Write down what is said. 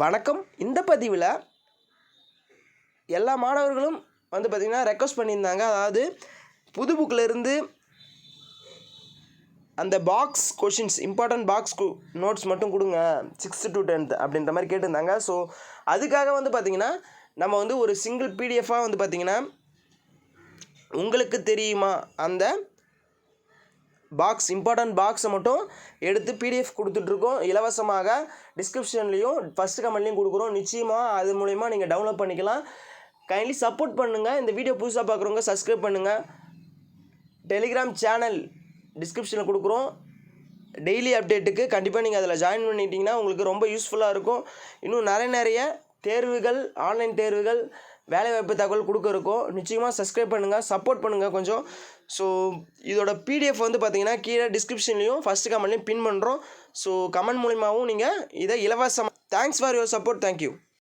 வணக்கம். இந்த பதிவில் எல்லா மாணவர்களும் வந்து பார்த்திங்கன்னா ரெக்வஸ்ட் பண்ணியிருந்தாங்க. அதாவது புது புக்கில் இருந்து அந்த box questions, important box notes மட்டும் கொடுங்க 6th to 10th அப்படின்ற மாதிரி கேட்டிருந்தாங்க. ஸோ அதுக்காக வந்து பார்த்திங்கன்னா நம்ம வந்து ஒரு சிங்கிள் பிடிஎஃபாக வந்து பார்த்திங்கன்னா உங்களுக்கு தெரியுமா அந்த இம்பார்ட்டன்ட் பாக்ஸை மட்டும் எடுத்து பிடிஎஃப் கொடுத்துட்ருக்கோம். இலவசமாக டிஸ்கிரிப்ஷன்லேயும் ஃபஸ்ட்டு கமெண்ட்லேயும் கொடுக்குறோம். நிச்சயமாக அது மூலிமா நீங்கள் டவுன்லோட் பண்ணிக்கலாம். கைண்ட்லி சப்போர்ட் பண்ணுங்கள். இந்த வீடியோ புதுசாக பார்க்குறவங்க சப்ஸ்கிரைப் பண்ணுங்கள். டெலிகிராம் சேனல் டிஸ்கிரிப்ஷனில் கொடுக்குறோம். டெய்லி அப்டேட்டுக்கு கண்டிப்பாக நீங்கள் அதில் ஜாயின் பண்ணிட்டீங்கன்னா உங்களுக்கு ரொம்ப யூஸ்ஃபுல்லாக இருக்கும். இன்னும் நிறைய தேர்வுகள், ஆன்லைன் தேர்வுகள், வேலைவாய்ப்பு தகவல் கொடுக்க இருக்கோம். நிச்சயமாக சப்ஸ்கிரைப் பண்ணுங்கள், சப்போர்ட் பண்ணுங்கள் கொஞ்சம். ஸோ இதோட பிடிஎஃப் வந்து பார்த்திங்கன்னா கீழே டிஸ்கிரிப்ஷன்லேயும் ஃபஸ்ட்டு கமெண்ட்லேயும் பின் பண்ணுறோம். ஸோ கமெண்ட் மூலிமாவும் நீங்கள் இதை இலவசமாக thanks for your support. Thank you.